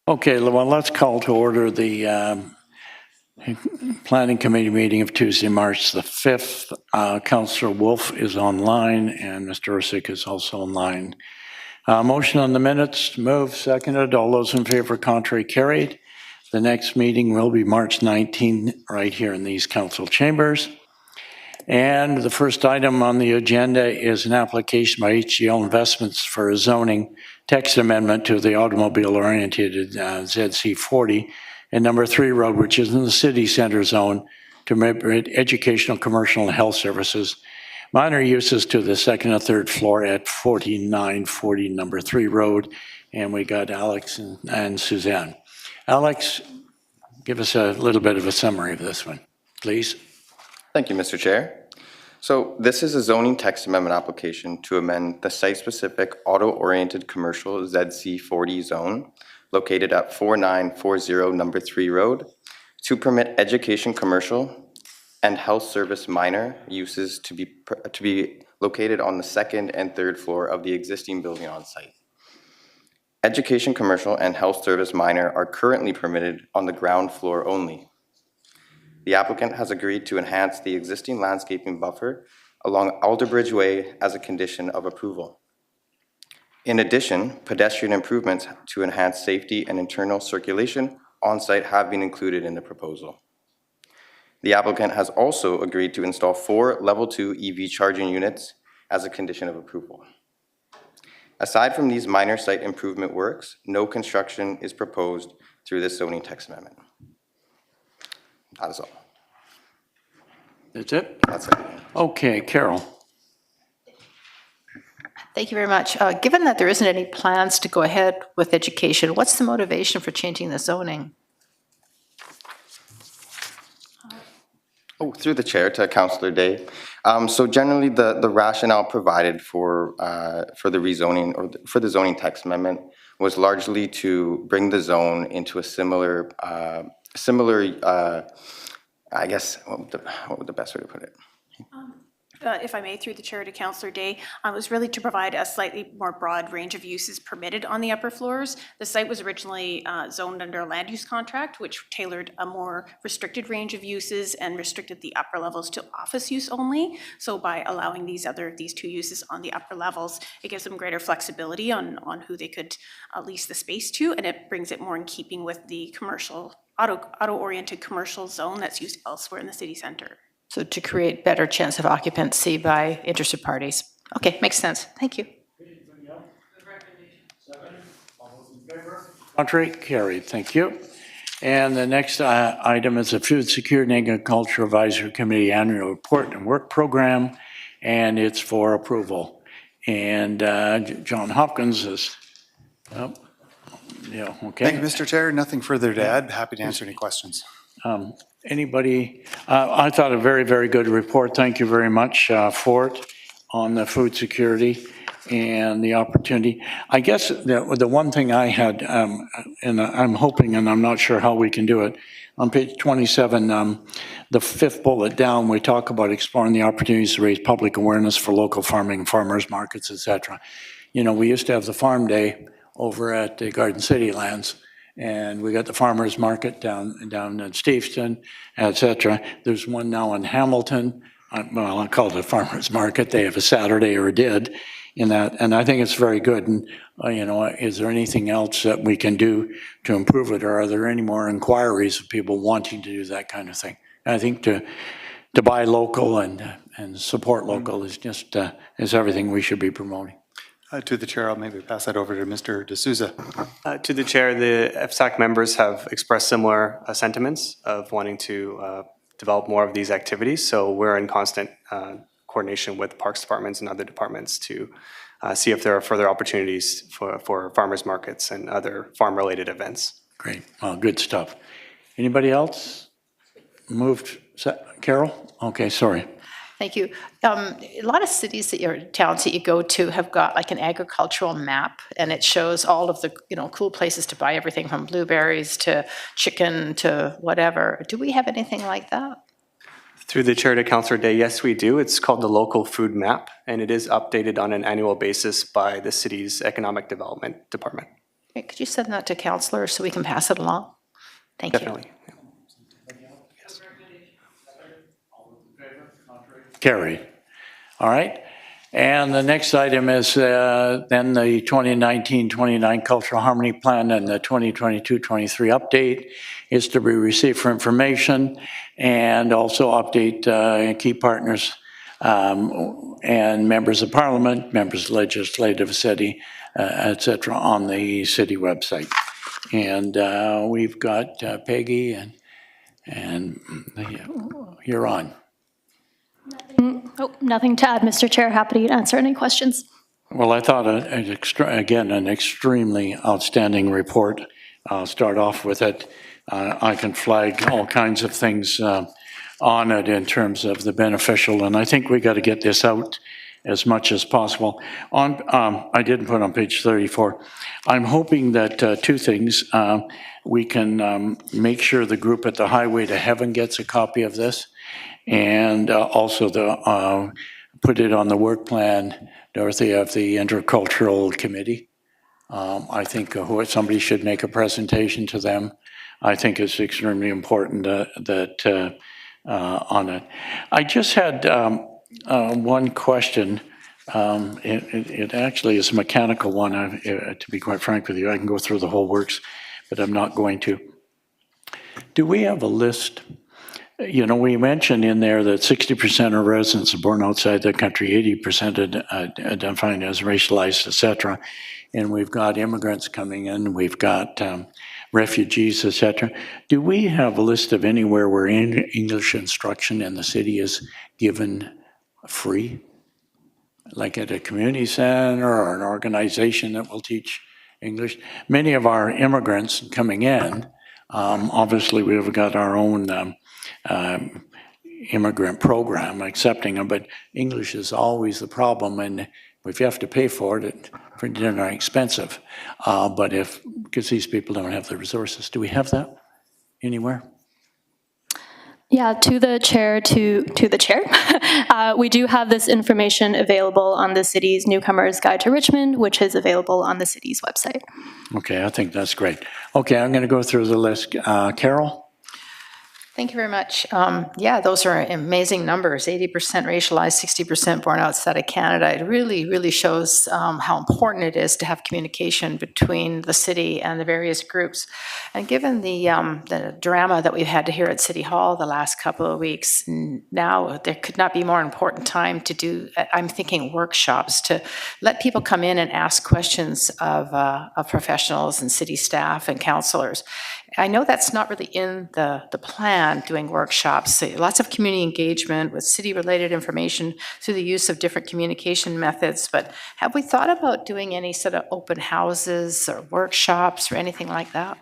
Okay, well, let's call to order the Planning Committee meeting of Tuesday, March the 5th. Councillor Wolf is online and Mr. Ursic is also online. Motion on the minutes, moved, seconded. All those in favor, contrary, carried. The next meeting will be March 19, right here in these council chambers. And the first item on the agenda is an application by HGL Investments for a zoning text amendment to the automobile-oriented ZC40 and number 3 road, which is in the city center zone, to permit educational, commercial, and health services. Minor uses to the second and third floor at 4940 number 3 road. And we got Alex and Suzanne. Alex, give us a little bit of a summary of this one, please. Thank you, Mr. Chair. So this is a zoning text amendment application to amend the site-specific auto-oriented commercial ZC40 zone located at 4940 number 3 road to permit education, commercial, and health service minor uses to be located on the second and third floor of the existing building on site. Education, commercial, and health service minor are currently permitted on the ground floor only. The applicant has agreed to enhance the existing landscaping buffer along Alderbridge Way as a condition of approval. In addition, pedestrian improvements to enhance safety and internal circulation on-site have been included in the proposal. The applicant has also agreed to install 4 level 2 EV charging units as a condition of approval. Aside from these minor site improvement works, no construction is proposed through this zoning text amendment. That is all. That's it? That's it. Okay, Carol. Thank you very much. Given that there isn't any plans to go ahead with education, what's the motivation for changing the zoning? Oh, through the chair to Councillor Day. So generally, the rationale provided for the rezoning or for the zoning text amendment was largely to bring the zone into a similar, I guess, what would the best way to put it? If I may, through the chair to Councillor Day, was really to provide a slightly more broad range of uses permitted on the upper floors. The site was originally zoned under a land use contract, which tailored a more restricted range of uses and restricted the upper levels to office use only. So by allowing these 2 uses on the upper levels, it gives them greater flexibility on who they could lease the space to, and it brings it more in keeping with the commercial, auto-oriented commercial zone that's used elsewhere in the city center. So to create better chance of occupancy by interested parties. Okay, makes sense. Thank you. Contrary, carried. Thank you. And the next item is the Food Security and Agriculture Advisory Committee Annual Report and Work Program, and it's for approval. And John Hopkins is, oh, yeah, okay. Thank you, Mr. Chair. Nothing further to add. Happy to answer any questions. Anybody? I thought a very, very good report. Thank you very much for it on the food security and the opportunity. I guess the one thing I had, and I'm hoping, and I'm not sure how we can do it, on page 27, the 5th bullet down, we talk about exploring the opportunities to raise public awareness for local farming, farmers markets, etc. You know, we used to have the farm day over at the Garden City lands, and we got the farmers market down in Steveston, etc. There's one now in Hamilton. Well, I call it a farmers market. They have a Saturday, or did, in that, and I think it's very good. And you know, is there anything else that we can do to improve it, or are there any more inquiries of people wanting to do that kind of thing? And I think to buy local and support local is just is everything we should be promoting. To the chair, I'll maybe pass that over to Mr. D'Souza. To the chair, the FSAC members have expressed similar sentiments of wanting to develop more of these activities. So we're in constant coordination with parks departments and other departments to see if there are further opportunities for farmers markets and other farm-related events. Great. Well, good stuff. Anybody else? Carol? Okay, sorry. Thank you. A lot of cities towns that you go to have got like an agricultural map, and it shows all of the cool places to buy everything from blueberries to chicken to whatever. Do we have anything like that? Through the chair to Councillor Day, yes, we do. It's called the Local Food Map, and it is updated on an annual basis by the city's Economic Development Department. Okay, could you send that to Counselor so we can pass it along? Thank you. Definitely. Carried. All right. And the next item is then the 2019-29 Cultural Harmony Plan and the 2022-23 update is to be received for information and also update key partners and members of parliament, members of legislative city, et cetera, on the city website. And we've got Peggy and you're on. Oh, nothing to add, Mr. Chair. Happy to answer any questions. Well, I thought, again, an extremely outstanding report. I'll start off with it. I can flag all kinds of things on it in terms of the beneficial, and I think we got to get this out as much as possible. I didn't put on page 34. I'm hoping that two things. We can make sure the group at the Highway to Heaven gets a copy of this, and also put it on the work plan, Dorothy, of the Intercultural Committee. I think somebody should make a presentation to them. I think it's extremely important that on it. I just had one question. It actually is a mechanical one. To be quite frank with you, I can go through the whole works, but I'm not going to. Do we have a list? You know, we mentioned in there that 60% of residents are born outside the country, 80% identified as racialized, et cetera. And we've got immigrants coming in, we've got refugees, et cetera. Do we have a list of anywhere where English instruction in the city is given free? Like at a community center or an organization that will teach English? Many of our immigrants coming in, obviously we've got our own immigrant program accepting them, but English is always the problem, and if you have to pay for it, it's pretty darn expensive. But because these people don't have the resources, do we have that anywhere? Yeah, to the chair, we do have this information available on the city's Newcomer's Guide to Richmond, which is available on the city's website. Okay, I think that's great. Okay, I'm going to go through the list. Carol? Thank you very much. Yeah, those are amazing numbers, 80% racialized, 60% born outside of Canada. It really, really shows how important it is to have communication between the city and the various groups. And given the drama that we've had to hear at City Hall the last couple of weeks, now there could not be more important time to do, I'm thinking workshops, to let people come in and ask questions of professionals and city staff and councillors. I know that's not really in the plan, doing workshops. Lots of community engagement with city-related information through the use of different communication methods, but have we thought about doing any sort of open houses or workshops or anything like that?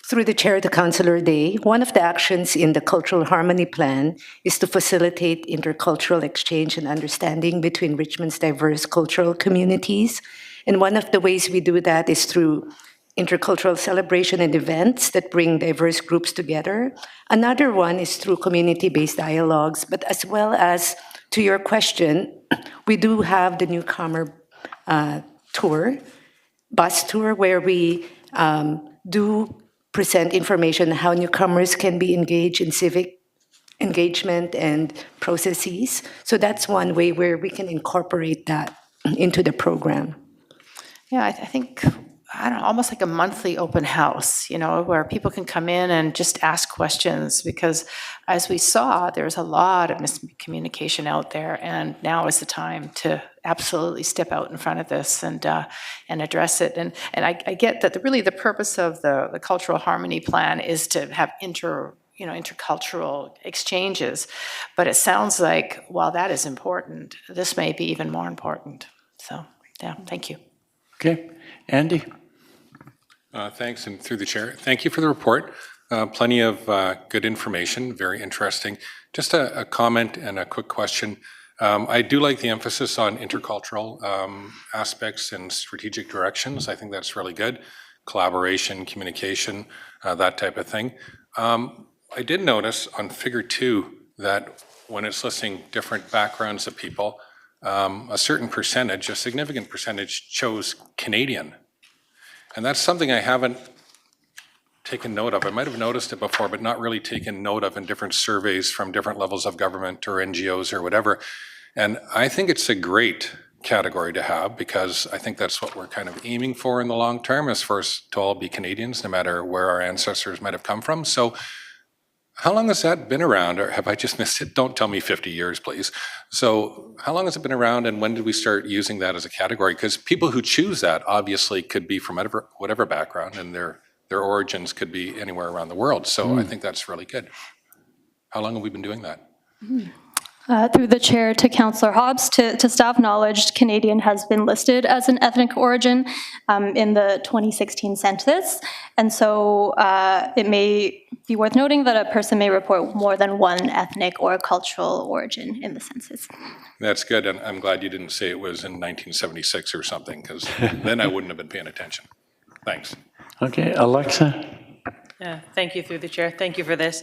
Through the chair to Councillor Day, one of the actions in the Cultural Harmony Plan is to facilitate intercultural exchange and understanding between Richmond's diverse cultural communities. And one of the ways we do that is through intercultural celebration and events that bring diverse groups together. Another one is through community-based dialogues, but as well as, to your question, we do have the Newcomer bus tour, where we do present information on how newcomers can be engaged in civic engagement and processes. So that's one way where we can incorporate that into the program. Yeah, I think, I don't know, almost like a monthly open house, you know, where people can come in and just ask questions, because as we saw, there's a lot of miscommunication out there, and now is the time to absolutely step out in front of this and address it. And I get that really the purpose of the Cultural Harmony Plan is to have intercultural exchanges, but it sounds like while that is important, this may be even more important. So, yeah, thank you. Okay, Andy? Thanks, and through the chair, thank you for the report. Plenty of good information, very interesting. Just a comment and a quick question. I do like the emphasis on intercultural aspects and strategic directions. I think that's really good. Collaboration, communication, that type of thing. I did notice on figure 2 that when it's listing different backgrounds of people, a certain percentage, a significant percentage, chose Canadian And that's something I haven't taken note of. I might have noticed it before, but not really taken note of in different surveys from different levels of government or NGOs or whatever. And I think it's a great category to have, because I think that's what we're kind of aiming for in the long term, is for us to all be Canadians, no matter where our ancestors might have come from. So how long has that been around, or have I just missed it? Don't tell me 50 years, please. So how long has it been around, and when did we start using that as a category? Because people who choose that obviously could be from whatever background, and their origins could be anywhere around the world. So I think that's really good. How long have we been doing that? Through the chair to Councillor Hobbs, to staff knowledge, Canadian has been listed as an ethnic origin in the 2016 census. And so it may be worth noting that a person may report more than one ethnic or cultural origin in the census. That's good, and I'm glad you didn't say it was in 1976 or something, because then I wouldn't have been paying attention. Thanks. Okay, Alexa? Thank you, through the chair. Thank you for this.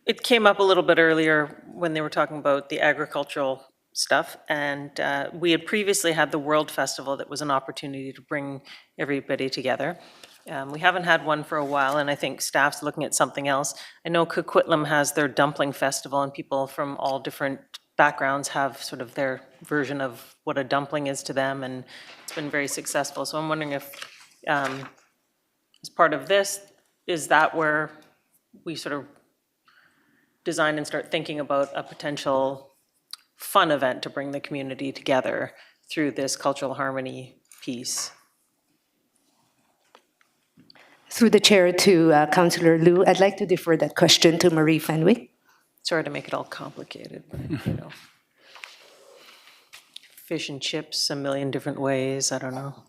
It came up a little bit earlier when they were talking about the agricultural stuff, and we had previously had the World Festival that was an opportunity to bring everybody together. We haven't had one for a while, and I think staff's looking at something else. I know Coquitlam has their Dumpling Festival, and people from all different backgrounds have sort of their version of what a dumpling is to them, and it's been very successful. So I'm wondering if, as part of this, is that where we sort of design and start thinking about a potential fun event to bring the community together through this cultural harmony piece? Through the chair to Councillor Liu, I'd like to defer that question to Marie Fenwick. Sorry to make it all complicated, but, you know. Fish and chips a million different ways, I don't know.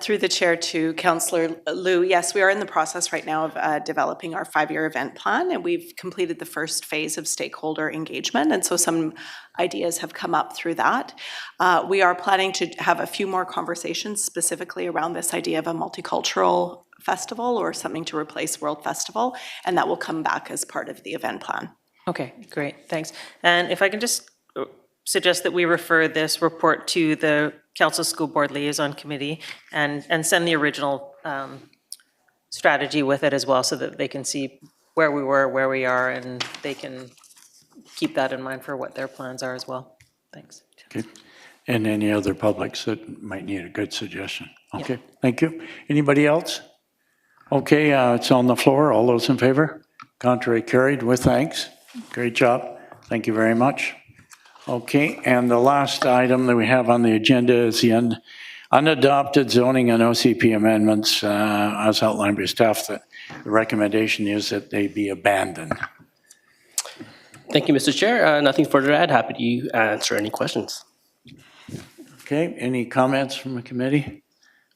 Through the chair to Councillor Liu, yes, we are in the process right now of developing our 5-year event plan, and we've completed the first phase of stakeholder engagement, and so some ideas have come up through that. We are planning to have a few more conversations specifically around this idea of a multicultural festival or something to replace World Festival, and that will come back as part of the event plan. Okay, great, thanks. And if I can just suggest that we refer this report to the Council School Board Liaison Committee and send the original strategy with it as well, so that they can see where we were, where we are, and they can keep that in mind for what their plans are as well. Thanks. Okay. And any other publics that might need a good suggestion. Okay, thank you. Anybody else? Okay, it's on the floor. All those in favor? Contrary carried with thanks. Great job. Thank you very much. Okay, and the last item that we have on the agenda is the unadopted zoning and OCP amendments, as outlined by staff. The recommendation is that they be abandoned. Thank you, Mr. Chair. Nothing further to add. Happy to answer any questions. Okay, any comments from the committee?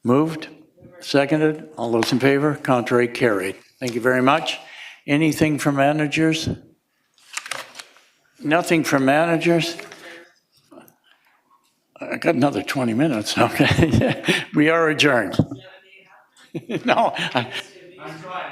Moved? Seconded? All those in favor? Contrary carried. Thank you very much. Anything from managers? Nothing from managers? I got another 20 minutes, okay. We are adjourned. No. I'm trying.